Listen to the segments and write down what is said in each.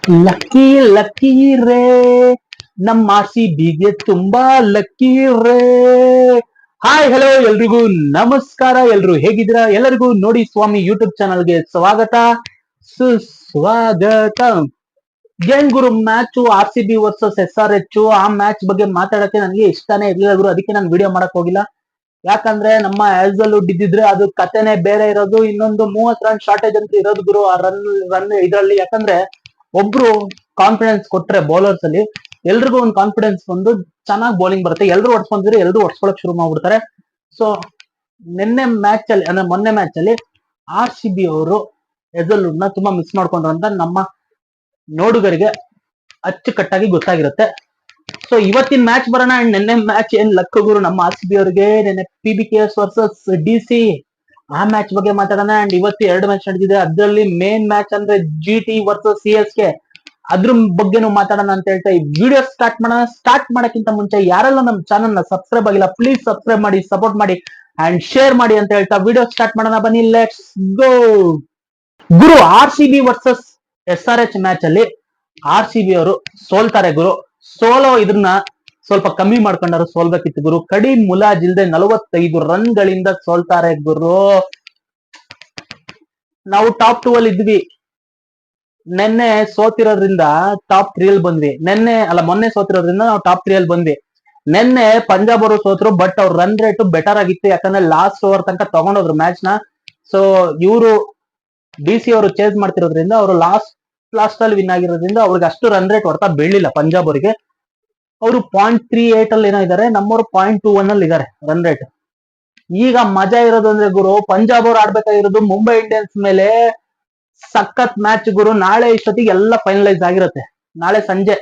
Lucky lucky ರೇ ನಮ್ಮ RCBಗೆ ತುಂಬಾ ಲಕ್ಕಿ ರೇ. ಹಾಯ್ ಹಲೋ ಎಲ್ರಿಗೂ ನಮಸ್ಕಾರ. ಎಲ್ರು ಹೇಗಿದ್ದೀರಾ? ಎಲ್ಲರಿಗೂ ನೋಡಿ ಸ್ವಾಮಿ ಯೂಟ್ಯೂಬ್ ಚಾನಲ್ಗೆ ಸ್ವಾಗತ ಸುಸ್ವಾಗತ. ಏನ್ ಗುರು ಮ್ಯಾಚ್ RCB ವರ್ಸಸ್ SRH, ಆ ಮ್ಯಾಚ್ ಬಗ್ಗೆ ಮಾತಾಡಕ್ಕೆ ನನಗೆ ಇಷ್ಟಾನೇ ಇರ್ಲಿಲ್ಲ ಗುರು. ಅದಕ್ಕೆ ನಾನು ವಿಡಿಯೋ ಮಾಡಕ್ ಹೋಗಿಲ್ಲ. ಯಾಕಂದ್ರೆ ನಮ್ಮ ಹ್ಯಾಸಲ್ವುಡ್ ಇದ್ದಿದ್ರೆ ಅದು ಕತೆನೆ ಬೇರೆ ಇರೋದು. ಇನ್ನೊಂದು 30 ರನ್ ಶಾರ್ಟೇಜ್ ಅಂತ ಇರೋದು ಗುರು ಆ ರನ್ ಇದ್ರಲ್ಲಿ. ಯಾಕಂದ್ರೆ ಒಬ್ರು ಕಾನ್ಫಿಡೆನ್ಸ್ ಕೊಟ್ರೆ ಬೌಲರ್ಸ್ ಅಲ್ಲಿ ಎಲ್ರಿಗೂ ಒಂದು ಕಾನ್ಫಿಡೆನ್ಸ್ ಬಂದು ಚೆನ್ನಾಗಿ ಬೌಲಿಂಗ್ ಬರುತ್ತೆ. ಎಲ್ರು ಹೊಡ್ಸ್ಕೊಂಡ್ರೆ ಎಲ್ರು ಹೊಡ್ಸ್ಕೊಳಕ್ ಶುರು ಮಾಡ್ಬಿಡ್ತಾರೆ. ಸೊ ಮೊನ್ನೆ ಮ್ಯಾಚ್ ಅಲ್ಲಿ RCB ಅವರು ಹ್ಯಾಸಲ್ವುಡ್ ನ ತುಂಬಾ ಮಿಸ್ ಮಾಡ್ಕೊಂಡ್ರು ಅಂತ ನಮ್ಮ ನೋಡುಗರಿಗೆ ಅಚ್ಚುಕಟ್ಟಾಗಿ ಗೊತ್ತಾಗಿರುತ್ತೆ. ಸೊ ಇವತ್ತಿನ ಮ್ಯಾಚ್ ಬರೋಣ. ನಿನ್ನೆ ಮ್ಯಾಚ್ ಏನ್ ಲಕ್ ಗುರು ನಮ್ಮ RCB ಅವರಿಗೆ. ನಿನ್ನೆ PBKS ವರ್ಸಸ್ DC, ಆ ಮ್ಯಾಚ್ ಬಗ್ಗೆ ಮಾತಾಡೋಣ. ಅಂಡ್ ಇವತ್ತು 2 ಮ್ಯಾಚ್ ನಡೆದಿದೆ. ಅದರಲ್ಲಿ ಮೇನ್ ಮ್ಯಾಚ್ ಅಂದ್ರೆ GT ವರ್ಸಸ್ CSK, ಅದ್ರ ಬಗ್ಗೆನೂ ಮಾತಾಡೋಣ ಅಂತ ಹೇಳ್ತಾ ಈ ವಿಡಿಯೋ ಸ್ಟಾರ್ಟ್ ಮಾಡೋಣ. ಸ್ಟಾರ್ಟ್ ಮಾಡಕ್ಕಿಂತ ಮುಂಚೆ ಯಾರೆಲ್ಲ ನಮ್ಮ ಚಾನಲ್ ನ ಸಬ್ಸ್ಕ್ರೈಬ್ ಆಗಿಲ್ಲ ಪ್ಲೀಸ್ ಸಬ್ಸ್ಕ್ರೈಬ್ ಮಾಡಿ, ಸಪೋರ್ಟ್ ಮಾಡಿ ಅಂಡ್ ಶೇರ್ ಮಾಡಿ ಅಂತ ಹೇಳ್ತಾ ವಿಡಿಯೋ ಸ್ಟಾರ್ಟ್ ಮಾಡೋಣ. ಬನ್ನಿ, let's go. Guru RCB versus SRH match ಅಲ್ಲಿ RCB ಅವರು ಸೋಲ್ತಾರೆ ಗುರು. ಸೋಲೋ ಇದನ್ನ ಸ್ವಲ್ಪ ಕಮ್ಮಿ ಮಾಡ್ಕೊಂಡಾರು, ಸೋಲ್ಬೇಕಿತ್ತು ಗುರು. ಕಡಿ ಮುಲಾಜಿಲ್ದೆ 45 ರನ್ ಗಳಿಂದ ಸೋಲ್ತಾರೆ ಗುರು. ನಾವು ಟಾಪ್ 2 ಅಲ್ಲಿ ಇದ್ವಿ. ನೆನ್ನೆ ಸೋತಿರೋದ್ರಿಂದ ಟಾಪ್ 3 ಅಲ್ಲಿ ಬಂದ್ವಿ. ಮೊನ್ನೆ ಸೋತಿರೋದ್ರಿಂದ ನಾವು ಟಾಪ್ 3 ಅಲ್ಲಿ ಬಂದ್ವಿ. ನೆನ್ನೆ ಪಂಜಾಬ್ ಅವರು ಸೋತರು, ಬಟ್ ಅವ್ರ ರನ್ ರೇಟ್ ಬೆಟರ್ ಆಗಿತ್ತು. ಯಾಕಂದ್ರೆ ಲಾಸ್ಟ್ ಓವರ್ ತನಕ ತಗೊಂಡೋದ್ರು ಮ್ಯಾಚ್ ನ. ಸೊ ಇವರು DC ಅವರು ಚೇಸ್ ಮಾಡ್ತಿರೋದ್ರಿಂದ ಅವರು ಲಾಸ್ಟ್ ಅಲ್ಲಿ ವಿನ್ ಆಗಿರೋದ್ರಿಂದ ಅವ್ರಿಗೆ ಅಷ್ಟು ರನ್ ರೇಟ್ ಹೊಡ್ತಾ ಬೀಳಿಲ್ಲ ಪಂಜಾಬ್ ಅವರಿಗೆ. ಅವರು 0.38 ಅಲ್ಲಿ ಏನೋ ಇದಾರೆ, ನಮ್ಮವರು 0.21 ಅಲ್ಲಿ ಇದಾರೆ ರನ್ ರೇಟ್. ಈಗ ಮಜಾ ಇರೋದು ಅಂದ್ರೆ ಗುರು, ಪಂಜಾಬ್ ಅವ್ರು ಆಡ್ಬೇಕಾಗಿರೋದು ಮುಂಬೈ ಇಂಡಿಯನ್ಸ್ ಮೇಲೆ. ಸಖತ್ ಮ್ಯಾಚ್ ಗುರು. ನಾಳೆ ಇಷ್ಟೊತ್ತಿಗೆ ಎಲ್ಲ ಫೈನಲೈಸ್ ಆಗಿರುತ್ತೆ, ನಾಳೆ ಸಂಜೆ.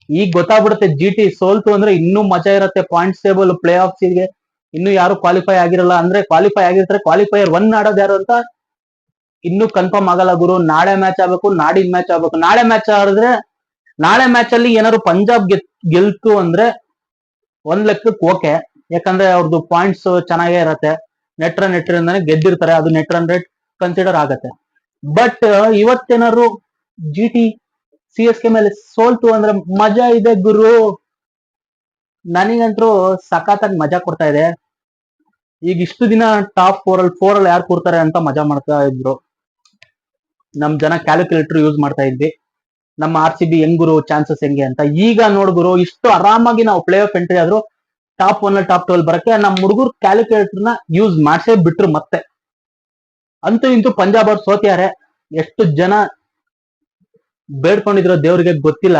ಈಗ ಗೊತ್ತಾಗ್ಬಿಡುತ್ತೆ. GT ಸೋಲ್ತು ಅಂದ್ರೆ ಇನ್ನೂ ಮಜಾ ಇರುತ್ತೆ. ಪಾಯಿಂಟ್ಸ್ ಟೇಬಲ್, ಪ್ಲೇ ಆಫ್ಸ್ ಗೆ ಇನ್ನು ಯಾರು ಕ್ವಾಲಿಫೈ ಆಗಿರಲ್ಲ. ಅಂದ್ರೆ ಕ್ವಾಲಿಫೈ ಆಗಿರ್ತಾರೆ, ಕ್ವಾಲಿಫೈಯರ್ 1 ಆಡೋದು ಯಾರು ಅಂತ ಇನ್ನೂ ಕನ್ಫರ್ಮ್ ಆಗಲ್ಲ ಗುರು. ನಾಳೆ ಮ್ಯಾಚ್ ಆಗ್ಬೇಕು, ನಾಡಿನ ಮ್ಯಾಚ್ ಆಗ್ಬೇಕು. ನಾಳೆ ಮ್ಯಾಚ್ ಆಡಿದ್ರೆ, ನಾಳೆ ಮ್ಯಾಚ್ ಅಲ್ಲಿ ಏನಾದ್ರು ಪಂಜಾಬ್ ಗೆಲ್ತು ಅಂದ್ರೆ ಒಂದ್ ಲೆಕ್ಕಕ್ಕೆ ಓಕೆ. ಯಾಕಂದ್ರೆ ಅವ್ರದ್ದು ಪಾಯಿಂಟ್ಸ್ ಚೆನ್ನಾಗೇ ಇರತ್ತೆ. ನೆಟ್ ರನ್ ಗೆದ್ದಿರ್ತಾರೆ, ಅದು ನೆಟ್ ರನ್ ರೇಟ್ ಕನ್ಸಿಡರ್ ಆಗತ್ತೆ. ಬಟ್ ಇವತ್ತೇನಾದ್ರು GT CSK ಮೇಲೆ ಸೋಲ್ತು ಅಂದ್ರೆ ಮಜಾ ಇದೆ ಗುರು. ನನಗಂತೂ ಸಖತ್ತಾಗಿ ಮಜಾ ಕೊಡ್ತಾ ಇದೆ. ಈಗ ಇಷ್ಟು ದಿನ ಟಾಪ್ 4 ಅಲ್ಲಿ ಯಾರು ಕೂರ್ತಾರೆ ಅಂತ ಮಜಾ ಮಾಡ್ತಾ ಇದ್ರು. ನಮ್ ಜನ ಕ್ಯಾಲ್ಕುಲೇಟರ್ ಯೂಸ್ ಮಾಡ್ತಾ ಇದ್ವಿ, ನಮ್ಮ RCB ಹೆಂಗ್ ಗುರು ಚಾನ್ಸಸ್ ಹೆಂಗೆ ಅಂತ. ಈಗ ನೋಡ್ ಗುರು, ಇಷ್ಟು ಆರಾಮಾಗಿ ನಾವು ಪ್ಲೇ ಆಫ್ ಎಂಟ್ರಿ ಆದ್ರೂ ಟಾಪ್ 1 ಟಾಪ್ 2 ಅಲ್ಲಿ ಬರಕ್ಕೆ ನಮ್ಮ ಹುಡುಗರು ಕ್ಯಾಲ್ಕುಲೇಟರ್ ನ ಯೂಸ್ ಮಾಡ್ಸೇ ಬಿಟ್ರು ಮತ್ತೆ. ಅಂತೂ ಇಂತೂ ಪಂಜಾಬ್ ಅವ್ರು ಸೋತಿದ್ದಾರೆ. ಎಷ್ಟು ಜನ ಬೇಡ್ಕೊಂಡಿದ್ರು ದೇವ್ರಿಗೆ ಗೊತ್ತಿಲ್ಲ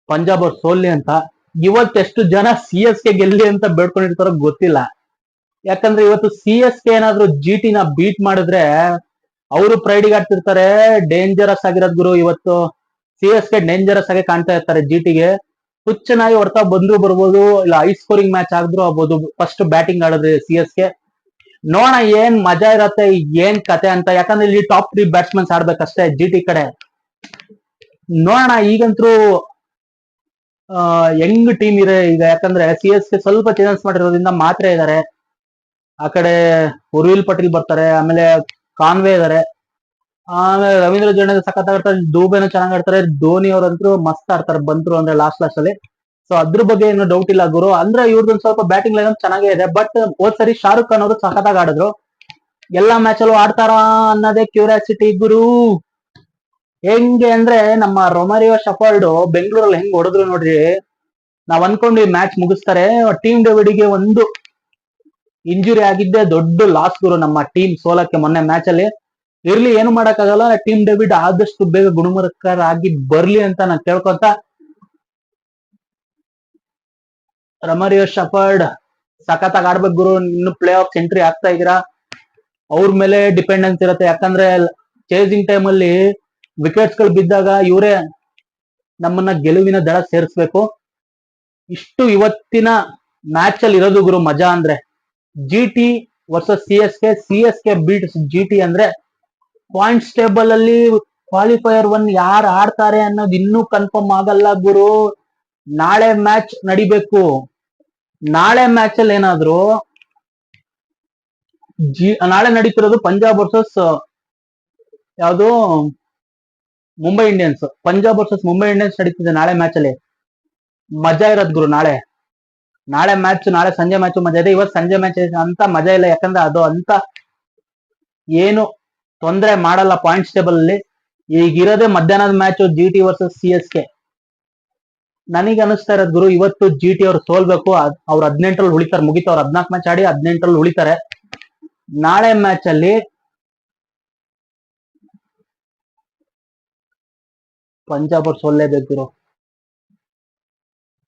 ಪಂಜಾಬ್ ಅವ್ರು ಸೋಲ್ಲಿ ಅಂತ. ಇವತ್ತೆಷ್ಟು ಜನ CSK ಗೆಲ್ಲಿ ಅಂತ ಬೇಡ್ಕೊಂಡಿರ್ತಾರೋ ಗೊತ್ತಿಲ್ಲ. ಯಾಕಂದ್ರೆ ಇವತ್ತು CSK ಏನಾದ್ರು GT ನ ಬೀಟ್ ಮಾಡಿದ್ರೆ ಅವರು ಪ್ರೈಡಿಗೆ ಆಡ್ತಿರ್ತಾರೆ. ಡೇಂಜರಸ್ ಆಗಿರೋದ್ ಗುರು. ಇವತ್ತು CSK ಡೇಂಜರಸ್ ಆಗಿ ಕಾಣ್ತಾ ಇರ್ತಾರೆ GT ಗೆ. ಹುಚ್ಚನಾಗಿ ಹೊಡ್ತಾ ಬಂದ್ರು ಬರ್ಬೋದು, ಇಲ್ಲ ಹೈ ಸ್ಕೋರಿಂಗ್ ಮ್ಯಾಚ್ ಆಗಿದ್ರು ಆಗ್ಬೋದು. ಫಸ್ಟ್ ಬ್ಯಾಟಿಂಗ್ ಆಡಿದ್ರೆ CSK. ನೋಡೋಣ ಏನ್ ಮಜಾ ಇರತ್ತೆ, ಏನ್ ಕತೆ ಅಂತ. ಯಾಕಂದ್ರೆ ಇಲ್ಲಿ ಟಾಪ್ 3 ಬ್ಯಾಟ್ಸ್ಮನ್ಸ್ ಆಡ್ಬೇಕಷ್ಟೇ GT ಕಡೆ. ನೋಡೋಣ. ಈಗಂತೂ ಯಂಗ್ ಟೀಮ್ ಇದೆ ಈಗ. ಯಾಕಂದ್ರೆ CSK ಸ್ವಲ್ಪ ಚೇಂಜಸ್ ಮಾಡಿರೋದ್ರಿಂದ ಮಾತ್ರ ಇದಾರೆ. ಆ ಕಡೆ ಉರ್ವಿಲ್ ಪಟೇಲ್ ಬರ್ತಾರೆ, ಆಮೇಲೆ ಕಾನ್ವೆ ಇದಾರೆ, ಆಮೇಲೆ ರವೀಂದ್ರ ಜಡೇಜಾ ಸಖತ್ ಆಡ್ತಾರೆ, ದೂಬೇನು ಚೆನ್ನಾಗಿ ಆಡ್ತಾರೆ. ಧೋನಿ ಅವರಂತೂ ಮಸ್ತ್ ಆಡ್ತಾರೆ ಬಂದ್ರು ಅಂದ್ರೆ ಲಾಸ್ಟ್ ಅಲ್ಲಿ. ಸೊ ಅದ್ರ ಬಗ್ಗೆ ಏನು ಡೌಟ್ ಇಲ್ಲ ಗುರು. ಅಂದ್ರೆ ಇವ್ರದ್ದು ಸ್ವಲ್ಪ ಬ್ಯಾಟಿಂಗ್ ಲೈನ್ ಚೆನ್ನಾಗೇ ಇದೆ. ಬಟ್ ಹೋದ್ ಸರಿ ಶಾರುಖ್ ಖಾನ್ ಅವರು ಸಖತ್ತಾಗಿ ಆಡಿದ್ರು. ಎಲ್ಲಾ ಮ್ಯಾಚ್ ಅಲ್ಲೂ ಆಡ್ತಾರಾ ಅನ್ನೋದೇ ಕ್ಯೂರಿಯಾಸಿಟಿ ಗುರು. ಹೆಂಗೆ ಅಂದ್ರೆ ನಮ್ಮ ರೊಮಾರಿಯೋ ಶಫರ್ಡ್ ಬೆಂಗಳೂರಲ್ಲಿ ಹೆಂಗ್ ಹೊಡೆದ್ರು ನೋಡ್ರಿ. ನಾವ್ ಅನ್ಕೊಂಡು ಮ್ಯಾಚ್ ಮುಗಿಸ್ತಾರೆ. ಟೀಮ್ ಡೇವಿಡ್ಗೆ ಒಂದು ಇಂಜುರಿ ಆಗಿದ್ದೆ ದೊಡ್ಡ ಲಾಸ್ ಗುರು ನಮ್ಮ ಟೀಮ್ ಸೋಲಕ್ಕೆ ಮೊನ್ನೆ ಮ್ಯಾಚ್ ಅಲ್ಲಿ. ಇರ್ಲಿ, ಏನು ಮಾಡಕ್ಕಾಗಲ್ಲ. ಟೀಮ್ ಡೇವಿಡ್ ಆದಷ್ಟು ಬೇಗ ಗುಣಮುಖರಾಗಿ ಬರ್ಲಿ ಅಂತ ನಾನು ಕೇಳ್ಕೊಂತ, ರೊಮಾರಿಯೋ ಶಫರ್ಡ್ ಸಖತ್ತಾಗಿ ಆಡ್ಬೇಕು ಗುರು. ಇನ್ನು ಪ್ಲೇ ಆಫ್ ಎಂಟ್ರಿ ಆಗ್ತಾ ಇದೀರಾ, ಅವ್ರ ಮೇಲೆ ಡಿಪೆಂಡೆನ್ಸ್ ಇರುತ್ತೆ. ಯಾಕಂದ್ರೆ ಚೇಸಿಂಗ್ ಟೈಮ್ ಅಲ್ಲಿ ವಿಕೆಟ್ಸ್ ಗಳು ಬಿದ್ದಾಗ ಇವರೇ ನಮ್ಮನ್ನ ಗೆಲುವಿನ ದಳ ಸೇರಿಸ್ಬೇಕು. ಇಷ್ಟು ಇವತ್ತಿನ ಮ್ಯಾಚ್ ಅಲ್ಲಿ ಇರೋದು ಗುರು ಮಜಾ ಅಂದ್ರೆ. GT versus CSK beats GT ಅಂದ್ರೆ ಪಾಯಿಂಟ್ಸ್ ಟೇಬಲ್ ಅಲ್ಲಿ ಕ್ವಾಲಿಫೈಯರ್ 1 ಯಾರು ಆಡ್ತಾರೆ ಅನ್ನೋದು ಇನ್ನೂ ಕನ್ಫರ್ಮ್ ಆಗಲ್ಲ ಗುರು. ನಾಳೆ ಮ್ಯಾಚ್ ನಡಿಬೇಕು. ನಾಳೆ ಮ್ಯಾಚ್ ಅಲ್ಲಿ ಏನಾದ್ರು ನಾಳೆ ನಡೀತಿರೋದು ಪಂಜಾಬ್ ವರ್ಸಸ್ ಯಾವುದು Mumbai Indians, Punjab versus Mumbai Indians ನಡೀತಿದೆ ನಾಳೆ ಮ್ಯಾಚ್ ಅಲ್ಲಿ. ಮಜಾ ಇರೋದ್ ಗುರು ನಾಳೆ. ನಾಳೆ ಮ್ಯಾಚ್, ನಾಳೆ ಸಂಜೆ ಮ್ಯಾಚ್ ಮಜಾ ಇದೆ. ಇವತ್ತು ಸಂಜೆ ಮ್ಯಾಚ್ ಅಂತ ಮಜಾ ಇಲ್ಲ, ಯಾಕಂದ್ರೆ ಅದು ಅಂತ ಏನು ತೊಂದರೆ ಮಾಡಲ್ಲ ಪಾಯಿಂಟ್ಸ್ ಟೇಬಲ್ ಅಲ್ಲಿ. ಈಗಿರೋದೇ ಮಧ್ಯಾಹ್ನದ match G T versus C S K. ನನಗೆ ಅನಿಸ್ತಾ ಇರೋದು ಗುರು, ಇವತ್ತು ಜಿ ಟಿ ಅವ್ರು ಸೋಲ್ಬೇಕು. ಅವ್ರು 18ರಲ್ಲಿ ಉಳಿತಾರೆ, ಮುಗಿತು. ಅವ್ರು 14 ಮ್ಯಾಚ್ ಆಡಿ 18ರಲ್ಲಿ ಉಳಿತಾರೆ. ನಾಳೆ ಮ್ಯಾಚ್ ಅಲ್ಲಿ ಪಂಜಾಬ್ ಅವ್ರು ಸೋಲ್ಲೇಬೇಕು ಗುರು.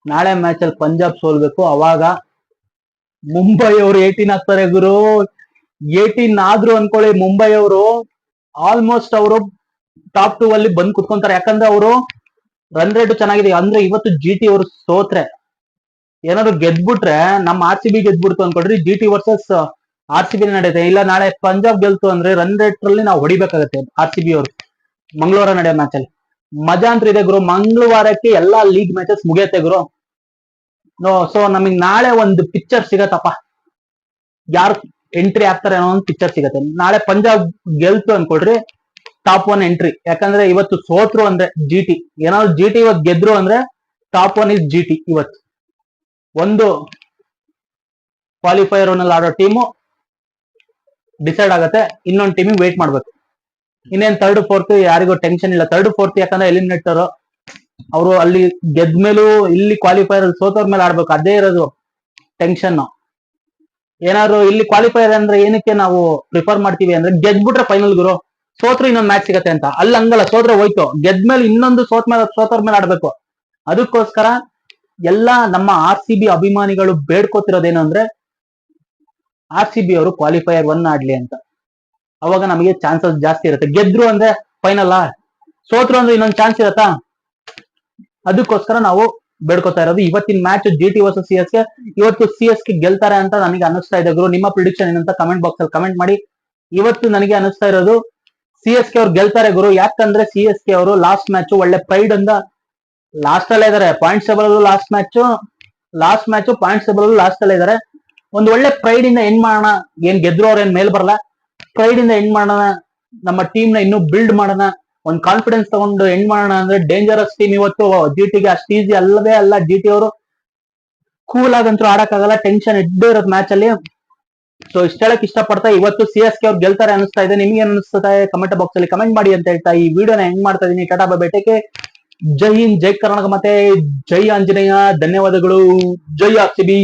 ನಾಳೆ ಮ್ಯಾಚ್ ಅಲ್ಲಿ ಪಂಜಾಬ್ ಸೋಲ್ಬೇಕು, ಅವಾಗ ಮುಂಬೈ ಅವರು 18 ಆಗ್ತಾರೆ ಗುರು. 18 ಆದ್ರು ಅನ್ಕೊಳ್ಳಿ, ಮುಂಬೈ ಅವರು ಆಲ್ಮೋಸ್ಟ್ ಅವರು ಟಾಪ್ 2 ಅಲ್ಲಿ ಬಂದ್ ಕುತ್ಕೊಂತಾರೆ. ಯಾಕಂದ್ರೆ ಅವರು ರನ್ ರೇಟ್ ಚೆನ್ನಾಗಿದೆ. ಅಂದ್ರೆ ಇವತ್ತು ಜಿ ಟಿ ಅವರು ಸೋತ್ರೆ, ಏನಾದ್ರು ಗೆದ್ಬಿಟ್ರೆ, ನಮ್ಮ ಆರ್ ಸಿ ಬಿ ಗೆದ್ಬಿಡ್ತು ಅನ್ಕೊಳ್ರಿ, G T versus R C B ನಡೆಯುತ್ತೆ. ಇಲ್ಲ ನಾಳೆ ಪಂಜಾಬ್ ಗೆಲ್ತು ಅಂದ್ರೆ ರನ್ ರೇಟ್ ಅಲ್ಲಿ ನಾವು ಹೊಡಿಬೇಕಾಗತ್ತೆ ಆರ್ ಸಿ ಬಿ ಅವರು. ಮಂಗಳವಾರ ನಡೆಯೋ ಮ್ಯಾಚ್ ಅಲ್ಲಿ ಮಜಾ ಅಂತ ಇದೆ ಗುರು. ಮಂಗಳವಾರಕ್ಕೆ ಎಲ್ಲಾ ಲೀಗ್ ಮ್ಯಾಚಸ್ ಮುಗಿಯತ್ತೆ ಗುರು. ಸೊ ನಮಗ್ ನಾಳೆ ಒಂದು ಪಿಕ್ಚರ್ ಸಿಗತ್ತಪ್ಪ, ಯಾರು ಎಂಟ್ರಿ ಆಗ್ತಾರೆ ಅನ್ನೋ ಒಂದು ಪಿಕ್ಚರ್ ಸಿಗತ್ತೆ. ನಾಳೆ ಪಂಜಾಬ್ ಗೆಲ್ತು ಅನ್ಕೊಳ್ರಿ, ಟಾಪ್ 1 ಎಂಟ್ರಿ. ಯಾಕಂದ್ರೆ ಇವತ್ತು ಸೋತ್ರು ಅಂದ್ರೆ ಜಿ ಟಿ, ಏನಾದ್ರು ಜಿ ಟಿ ಇವತ್ತು ಗೆದ್ರು ಅಂದ್ರೆ ಟಾಪ್ 1 ಇಸ್ ಜಿ ಟಿ. ಇವತ್ತು ಒಂದು ಕ್ವಾಲಿಫೈಯರ್ ನಲ್ಲಿ ಆಡೋ ಟೀಮು ಡಿಸೈಡ್ ಆಗತ್ತೆ, ಇನ್ನೊಂದು ಟೀಮಿಗೆ ವೇಟ್ ಮಾಡ್ಬೇಕು. ಇನ್ನೇನ್ ಥರ್ಡ್ ಫೋರ್ತ್ ಯಾರಿಗೂ ಟೆನ್ಷನ್ ಇಲ್ಲ. ಥರ್ಡ್ ಫೋರ್ತ್ ಯಾಕಂದ್ರೆ ಎಲಿಮಿನೇಟರ್ ಅವರು ಅಲ್ಲಿ ಗೆದ್ಮೇಲೂ ಇಲ್ಲಿ ಕ್ವಾಲಿಫೈಯರ್ ಸೋತವ್ರ ಮೇಲೆ ಆಡ್ಬೇಕು, ಅದೇ ಇರೋದು ಟೆನ್ಷನ್. ಏನಾದ್ರು ಇಲ್ಲಿ ಕ್ವಾಲಿಫೈಯರ್ ಅಂದ್ರೆ ಏನಕ್ಕೆ ನಾವು ಪ್ರಿಫರ್ ಮಾಡ್ತೀವಿ ಅಂದ್ರೆ, ಗೆದ್ಬಿಟ್ರೆ ಫೈನಲ್ ಗುರು, ಸೋತ್ರು ಇನ್ನೊಂದು ಮ್ಯಾಚ್ ಸಿಗತ್ತೆ ಅಂತ. ಅಲ್ಲಿ ಹಂಗಲ್ಲ, ಸೋತ್ರೆ ಹೋಯ್ತು, ಗೆದ್ಮೇಲೆ ಇನ್ನೊಂದು ಸೋತವ್ರ ಮೇಲೆ ಆಡ್ಬೇಕು. ಅದಕ್ಕೋಸ್ಕರ ಎಲ್ಲ ನಮ್ಮ ಆರ್ ಸಿ ಬಿ ಅಭಿಮಾನಿಗಳು ಬೇಡ್ಕೋತಿರೋದೇನು ಅಂದ್ರೆ, ಆರ್ ಸಿ ಬಿ ಅವರು ಕ್ವಾಲಿಫೈಯರ್ 1 ಆಡ್ಲಿ ಅಂತ. ಅವಾಗ ನಮಗೆ ಚಾನ್ಸಸ್ ಜಾಸ್ತಿ ಇರುತ್ತೆ. ಗೆದ್ರು ಅಂದ್ರೆ ಫೈನಲ್, ಸೋತ್ರು ಅಂದ್ರೆ ಇನ್ನೊಂದು ಚಾನ್ಸ್ ಇರತ್ತಾ. ಅದಕ್ಕೋಸ್ಕರ ನಾವು ಬೇಡ್ಕೋತಾ ಇರೋದು. ಇವತ್ತಿನ match G T versus C S K, ಇವತ್ತು ಸಿ ಎಸ್ ಕೆ ಗೆಲ್ತಾರೆ ಅಂತ ನನಗೆ ಅನಿಸ್ತಾ ಇದೆ ಗುರು. ನಿಮ್ಮ ಪ್ರಿಡಿಕ್ಷನ್ ಏನಂತ ಕಮೆಂಟ್ ಬಾಕ್ಸ್ ಅಲ್ಲಿ ಕಮೆಂಟ್ ಮಾಡಿ. ಇವತ್ತು ನನಗೆ ಅನಿಸ್ತಾ ಇರೋದು ಸಿ ಎಸ್ ಕೆ ಅವ್ರು ಗೆಲ್ತಾರೆ ಗುರು. ಯಾಕಂದ್ರೆ ಸಿ ಎಸ್ ಕೆ ಅವರು ಲಾಸ್ಟ್ ಮ್ಯಾಚ್ ಒಳ್ಳೆ ಪ್ರೈಡ್ ಅಂತ ಲಾಸ್ಟ್ ಅಲ್ಲೇ ಇದಾರೆ. Points table last match points table last ಅಲ್ಲೇ ಇದಾರೆ. ಒಂದು ಒಳ್ಳೆ ಪ್ರೈಡ್ ಇಂದ ಎಂಡ್ ಮಾಡೋಣ. ಏನ್ ಗೆದ್ರು ಅವ್ರ ಏನ್ ಮೇಲ್ ಬರಲ್ಲ, ಪ್ರೈಡ್ ಇಂದ ಎಂಡ್ ಮಾಡೋಣ, ನಮ್ಮ ಟೀಮ್ ನ ಇನ್ನೂ ಬಿಲ್ಡ್ ಮಾಡೋಣ, ಒಂದು ಕಾನ್ಫಿಡೆನ್ಸ್ ತಗೊಂಡು ಎಂಡ್ ಮಾಡೋಣ ಅಂದ್ರೆ ಡೇಂಜರಸ್ ಟೀಮ್ ಇವತ್ತು ಜಿ ಟಿಗೆ ಅಷ್ಟು ಈಸಿ ಅಲ್ಲವೇ ಅಲ್ಲ. ಜಿ ಟಿ ಅವರು ಕೂಲ್ ಆಗಂತೂ ಆಡಕ್ಕಾಗಲ್ಲ, ಟೆನ್ಷನ್ ಇದ್ದೇ ಇರೋದು ಮ್ಯಾಚ್ ಅಲ್ಲಿ. ಸೊ ಇಷ್ಟ ಹೇಳಕ್ ಇಷ್ಟಪಡ್ತಾ ಇವತ್ತು ಸಿ ಎಸ್ ಕೆ ಅವ್ರು ಗೆಲ್ತಾರೆ ಅನಿಸ್ತಾ ಇದೆ. ನಿಮ್ಗೆ ಏನ್ ಅನಿಸ್ತದೆ ಕಮೆಂಟ್ ಬಾಕ್ಸ್ ಅಲ್ಲಿ ಕಮೆಂಟ್ ಮಾಡಿ ಅಂತ ಹೇಳ್ತಾ ಈ ವಿಡಿಯೋನ ಎಂಡ್ ಮಾಡ್ತಾ ಇದೀನಿ. Tata bye bye, take care. ಜೈ ಹಿಂದ್, ಜೈ ಕರ್ನಾಟಕ, ಮತ್ತೆ ಜೈ ಆಂಜನೇಯ. ಧನ್ಯವಾದಗಳು. ಜೈ ಆರ್ ಸಿ ಬಿ.